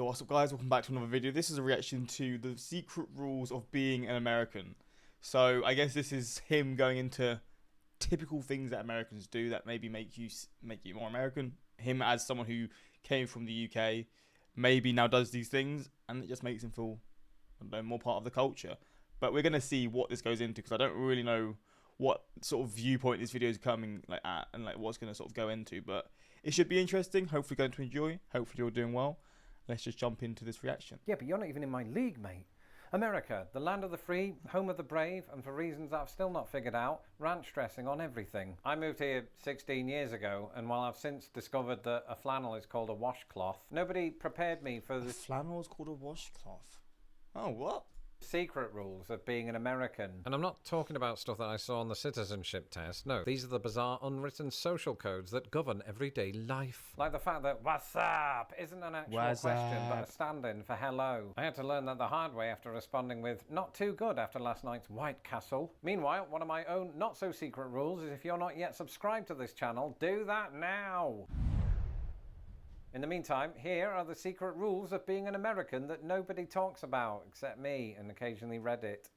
what's up guys, welcome back to another video. This is a reaction to the secret rules of being an American. So I guess this is him going into typical things that Americans do that maybe make you more American. Him as someone who came from the UK, maybe now does these things and it just makes him feel, I don't know, more part of the culture. But we're going to see what this goes into because I don't really know what sort of viewpoint this video is coming like at and like what's going to sort of go into, but it should be interesting. Hopefully going to enjoy. Hopefully you're doing well. Let's just jump into this reaction. Yeah, but you're not even in my league, mate. America, the land of the free, home of the brave, and for reasons that I've still not figured out, ranch dressing on everything. I moved here 16 years ago, and while I've since discovered that a flannel is called a washcloth, nobody prepared me for the flannel is called a washcloth. Oh, what? Secret rules of being an American. And I'm not talking about stuff that I saw on the citizenship test. No, these are the bizarre unwritten social codes that govern everyday life. Like the fact that "what's up" isn't an actual question, but a stand-in for hello. I had to learn that the hard way after responding with "not too good" after last night's White Castle. Meanwhile, one of my own not-so-secret rules is if you're not yet subscribed to this channel, do that now. In the meantime, here are the secret rules of being an American that nobody talks about, except me and occasionally Reddit.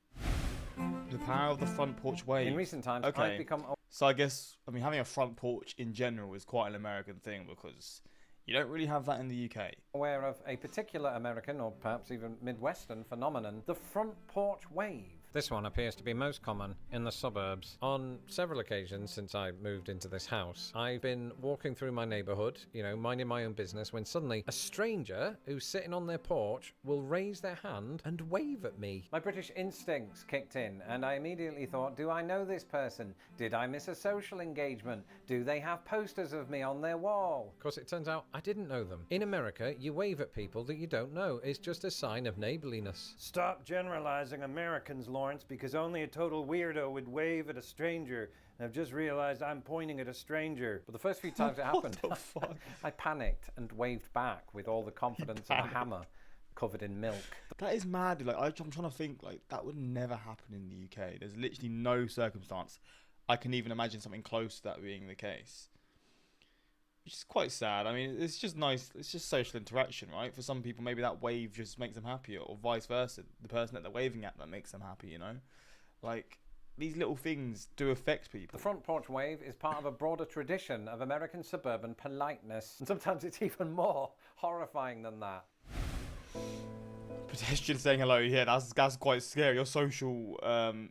The power of the front porch wave. In recent times, I've become... So I guess, I mean, having a front porch in general is quite an American thing because you don't really have that in the UK. Aware of a particular American, or perhaps even midwestern phenomenon, the front porch wave. This one appears to be most common in the suburbs. On several occasions since I moved into this house, I've been walking through my neighborhood, you know, minding my own business, when suddenly a stranger who's sitting on their porch will raise their hand and wave at me. My British instincts kicked in, and I immediately thought, do I know this person? Did I miss a social engagement? Do they have posters of me on their wall? Of course, it turns out I didn't know them. In America, you wave at people that you don't know. It's just a sign of neighborliness. Stop generalizing Americans, Lawrence, because only a total weirdo would wave at a stranger. And I've just realized I'm pointing at a stranger. But the first few times it happened, What the fuck? I panicked and waved back with all the confidence of a hammer covered in milk. That is mad. Like I'm trying to think, like that would never happen in the UK. There's literally no circumstance I can even imagine something close to that being the case. Which is quite sad. I mean, it's just nice. It's just social interaction, right? For some people, maybe that wave just makes them happier, or vice versa. The person that they're waving at that makes them happy, you know? Like, these little things do affect people. The front porch wave is part of a broader tradition of American suburban politeness. And sometimes it's even more horrifying than that. Pedestrian saying hello, yeah, that's quite scary. Your social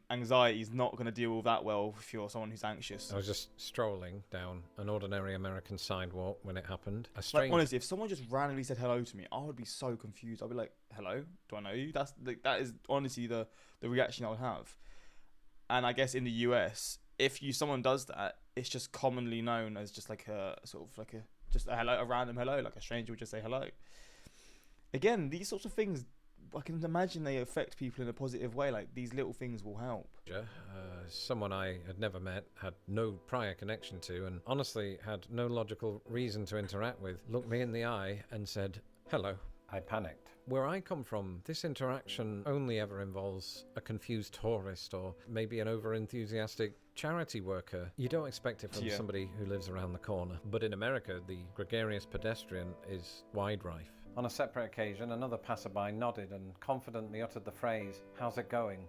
anxiety is not going to deal with that well if you're someone who's anxious. I was just strolling down an ordinary American sidewalk when it happened. A stranger... Like, honestly, if someone just randomly said hello to me, I would be so confused. I'd be like, hello? Do I know you? That is honestly the reaction I would have. And I guess in the US, if someone does that, it's just commonly known as just like a sort of like just a hello, a random hello, like a stranger would just say hello. Again, these sorts of things, I can imagine they affect people in a positive way. Like, these little things will help. Someone I had never met, had no prior connection to, and honestly had no logical reason to interact with, looked me in the eye and said, hello. I panicked. Where I come from, this interaction only ever involves a confused tourist or maybe an over-enthusiastic charity worker. You don't expect it from somebody who lives around the corner. But in America, the gregarious pedestrian is wide rife. On a separate occasion, another passerby nodded and confidently uttered the phrase, "How's it going?"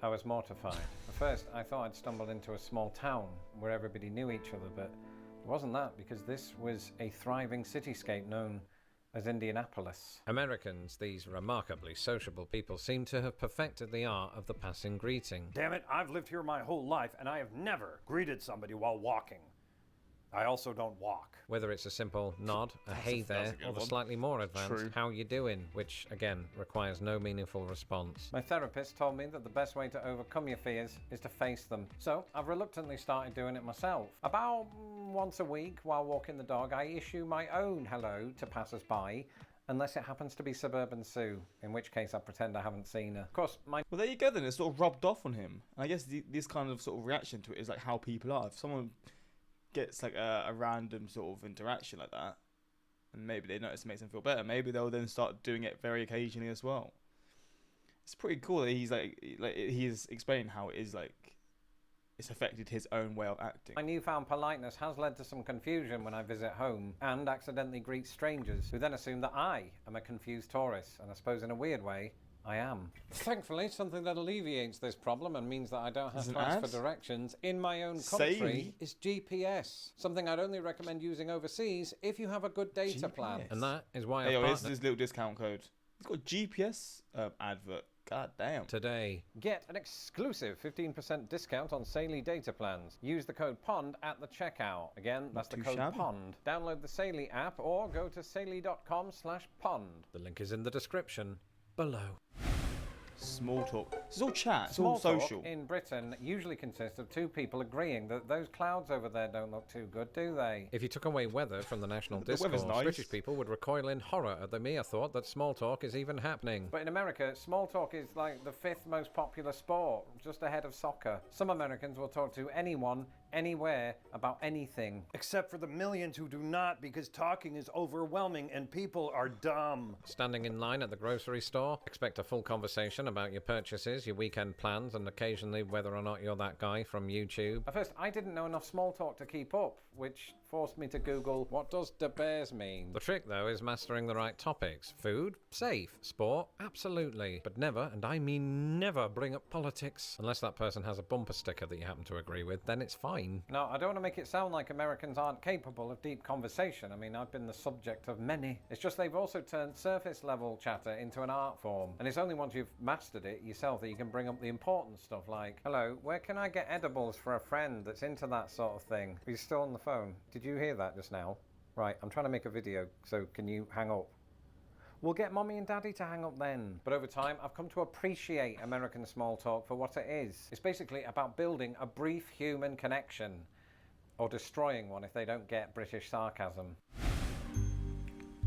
I was mortified. At first, I thought I'd stumbled into a small town where everybody knew each other, but it wasn't that, because this was a thriving cityscape known as Indianapolis. Americans, these remarkably sociable people, seem to have perfected the art of the passing greeting. Damn it, I've lived here my whole life and I have never greeted somebody while walking. I also don't walk. Whether it's a simple nod, a hey there, or the slightly more advanced how you doing, which again requires no meaningful response. My therapist told me that the best way to overcome your fears is to face them. So I've reluctantly started doing it myself. About once a week while walking the dog, I issue my own hello to passers-by, unless it happens to be Suburban Sue, in which case I pretend I haven't seen her. Of course, Well, there you go then. It's sort of rubbed off on him. And I guess this kind of sort of reaction to it is like how people are. If someone gets like a random sort of interaction like that, and maybe they notice it makes them feel better, maybe they'll then start doing it very occasionally as well. It's pretty cool that he's like he is explaining how it is like it's affected his own way of acting. My newfound politeness has led to some confusion when I visit home and accidentally greet strangers who then assume that I am a confused tourist, and I suppose in a weird way, I am. Thankfully, something that alleviates this problem and means that I don't have to ask for directions in my own country is GPS. Something I'd only recommend using overseas if you have a good data plan. And that is why Hey, yo, here's this little discount code. It's got a GPS advert. God damn. Today. Get an exclusive 15% discount on Saley data plans. Use the code POND at the checkout. Again, that's the code POND. Download the Saley app or go to saley.com/pond. The link is in the description below. Small talk. This is all chat. It's Small all social. talk in Britain usually consists of two people agreeing that those clouds over there don't look too good, do they? If you took away weather from the national The weather's discourse, nice. British people would recoil in horror at the mere thought that small talk is even happening. But in America, small talk is like the 5th most popular sport, just ahead of soccer. Some Americans will talk to anyone, anywhere, about anything. Except for the millions who do not, because talking is overwhelming and people are dumb. Standing in line at the grocery store, expect a full conversation about your purchases, your weekend plans, and occasionally whether or not you're that guy from YouTube. At first, I didn't know enough small talk to keep up, which forced me to Google, what does "de bears" mean? The trick, though, is mastering the right topics. Food? Safe. Sport? Absolutely. But never, and I mean never, bring up politics. Unless that person has a bumper sticker that you happen to agree with, then it's fine. No, I don't want to make it sound like Americans aren't capable of deep conversation. I mean, I've been the subject of many. It's just they've also turned surface-level chatter into an art form. And it's only once you've mastered it yourself that you can bring up the important stuff like, hello, where can I get edibles for a friend that's into that sort of thing? He's still on the phone. Did you hear that just now? Right, I'm trying to make a video, so can you hang up? We'll get mommy and daddy to hang up then. But over time, I've come to appreciate American small talk for what it is. It's basically about building a brief human connection, or destroying one if they don't get British sarcasm.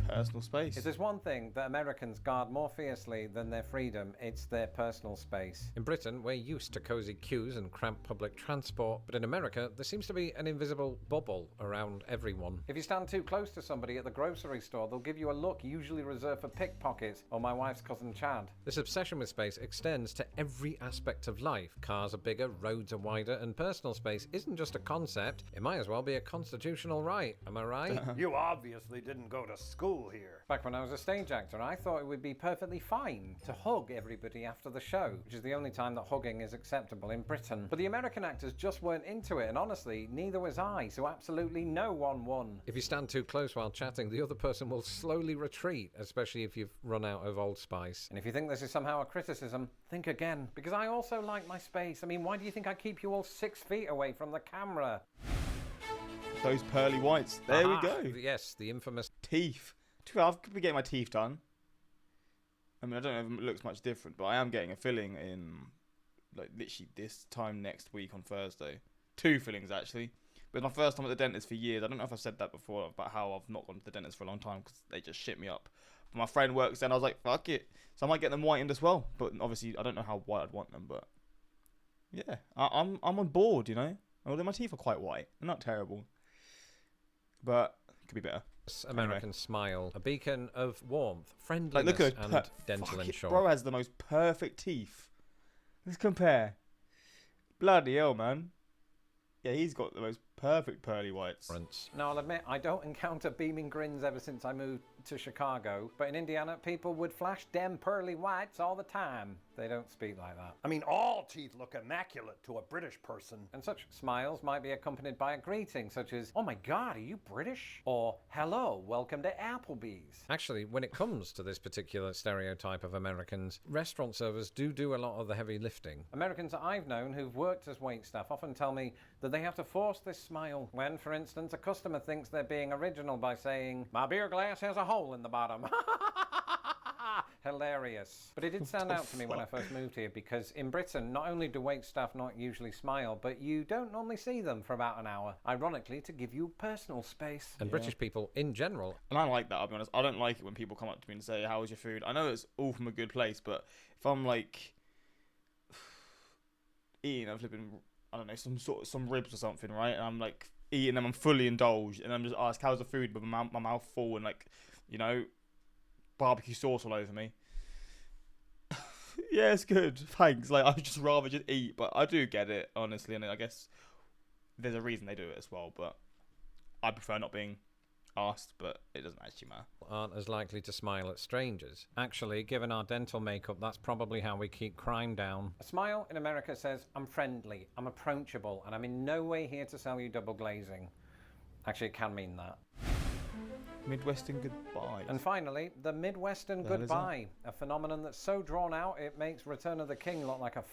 Personal space. If there's one thing that Americans guard more fiercely than their freedom, it's their personal space. In Britain, we're used to cosy queues and cramped public transport, but in America, there seems to be an invisible bubble around everyone. If you stand too close to somebody at the grocery store, they'll give you a look usually reserved for pickpockets or my wife's cousin Chad. This obsession with space extends to every aspect of life. Cars are bigger, roads are wider, and personal space isn't just a concept, it might as well be a constitutional right. Am I right? You obviously didn't go to school here. Back when I was a stage actor, I thought it would be perfectly fine to hug everybody after the show, which is the only time that hugging is acceptable in Britain. But the American actors just weren't into it, and honestly, neither was I, so absolutely no one won. If you stand too close while chatting, the other person will slowly retreat, especially if you've run out of Old Spice. And if you think this is somehow a criticism, think again. Because I also like my space. I mean, why do you think I keep you all 6 feet away from the camera? Those pearly whites. There we go. Yes, the infamous Teeth. I could be getting my teeth done. I mean, I don't know if it looks much different, but I am getting a filling in, like, literally this time next week on Thursday. 2 fillings, actually. But it's my first time at the dentist for years. I don't know if I've said that before about how I've not gone to the dentist for a long time because they just shit me up. But my friend works there and I was like, fuck it. So I might get them whitened as well. But obviously, I don't know how white I'd want them, but yeah. I'm on board, you know? Although my teeth are quite white. They're not terrible. But it could be better. American smile, a beacon of warmth, friendliness, Like, look at and dental fuck it, ensure. bro has the most perfect teeth. Let's compare. Bloody hell, man. Yeah, he's got the most perfect pearly whites. Now, I'll admit, I don't encounter beaming grins ever since I moved to Chicago, but in Indiana, people would flash them pearly whites all the time. They don't speak like that. I mean, all teeth look immaculate to a British person. And such smiles might be accompanied by a greeting, such as, oh my god, are you British? Or, hello, welcome to Applebee's. Actually, when it comes to this particular stereotype of Americans, restaurant servers do a lot of the heavy lifting. Americans that I've known who've worked as waitstaff often tell me that they have to force this smile when, for instance, a customer thinks they're being original by saying, my beer glass has a hole in the bottom. Hilarious. But it did stand out to me when I first moved here because in Britain, not only do waitstaff not usually smile, but you don't normally see them for about an hour, ironically to give you personal space. And British people in general. And I like that, I'll be honest. I don't like it when people come up to me and say, how was your food? I know it's all from a good place, but if I'm like eating, I'm flipping, I don't know, some ribs or something, right? And I'm like eating them, I'm fully indulged, and I'm just asked, how's the food? With my mouth full and, like, you know, barbecue sauce all over me. Yeah, it's good. Thanks. Like, I'd just rather just eat, but I do get it, honestly, and I guess there's a reason they do it as well, but I prefer not being asked, but it doesn't actually matter. Aren't as likely to smile at strangers. Actually, given our dental makeup, that's probably how we keep crime down. A smile in America says, I'm friendly, I'm approachable, and I'm in no way here to sell you double glazing. Actually, it can mean that. Midwestern goodbye. And finally, the Midwestern The hell is that? goodbye, a phenomenon that's so drawn out it makes Return of the King look like a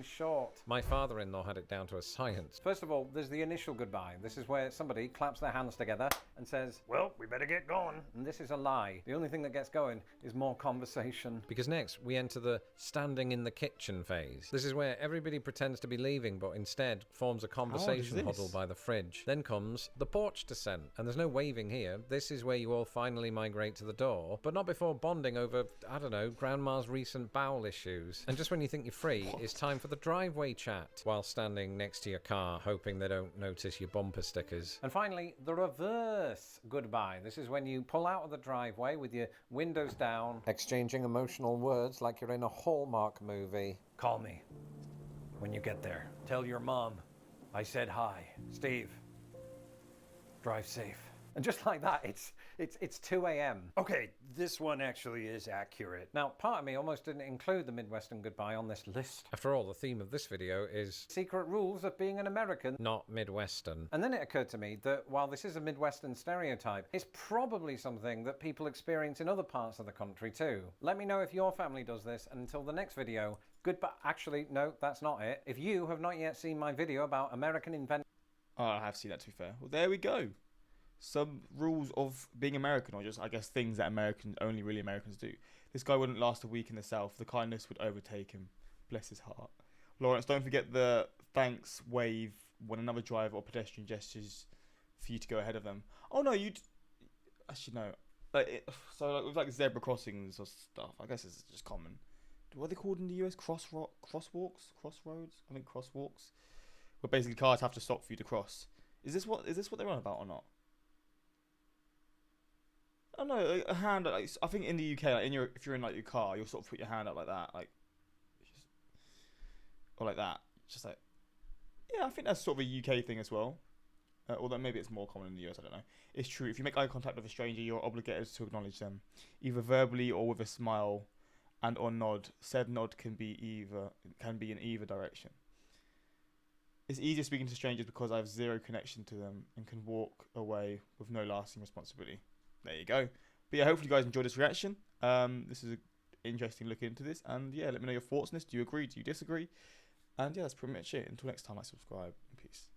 short. My father-in-law had it down to a science. First of all, there's the initial goodbye. This is where somebody claps their hands together and says, Well, we better get going. and this is a lie. The only thing that gets going is more conversation. Because next, we enter the standing in the kitchen phase. This is where everybody pretends to be leaving, but instead forms a conversation this? huddle by the fridge. Then comes the porch descent, and there's no waving here. This is where you all finally migrate to the door, but not before bonding over, I don't know, grandma's recent bowel issues. And just when you think you're free, it's time for the driveway chat, while standing next to your car, hoping they don't notice your bumper stickers. And finally, the reverse goodbye. This is when you pull out of the driveway with your windows down, Exchanging emotional words like you're in a Hallmark movie. Call me when you get there. Tell your mom I said hi. Steve, drive safe. and just like that, it's 2 a.m. Okay, this one actually is accurate. Now, part of me almost didn't include the Midwestern goodbye on this list. After all, the theme of this video is Secret rules of being an American. not Midwestern. And then it occurred to me that while this is a Midwestern stereotype, it's probably something that people experience in other parts of the country too. Let me know if your family does this, and until the next video, goodbye. Actually, no, that's not it. If you have not yet seen my video about American inventions. Oh, I have seen that, to be fair. Well, there we go. Some rules of being American, or just, I guess, things that only really Americans do. This guy wouldn't last a week in the South. The kindness would overtake him. Bless his heart. Lawrence, don't forget the thanks wave when another driver or pedestrian gestures for you to go ahead of them. Oh, no, actually, no. With like zebra crossings or stuff, I guess it's just common. What are they called in the US? Crosswalks? Crossroads? I think crosswalks. Where basically cars have to stop for you to cross. Is this what they're on about or not? I don't know, like, a hand. Like, I think in the UK, like if you're in like your car, you'll sort of put your hand up like that, or like that. Just like, yeah, I think that's sort of a UK thing as well. Although maybe it's more common in the US, I don't know. It's true. If you make eye contact with a stranger, you're obligated to acknowledge them, either verbally or with a smile, and or nod. Said nod can be in either direction. It's easier speaking to strangers because I have zero connection to them and can walk away with no lasting responsibility. There you go. But yeah, hopefully you guys enjoyed this reaction. This is an interesting look into this. And yeah, let me know your thoughts on this. Do you agree? Do you disagree? And yeah, that's pretty much it. Until next time, subscribe. Peace.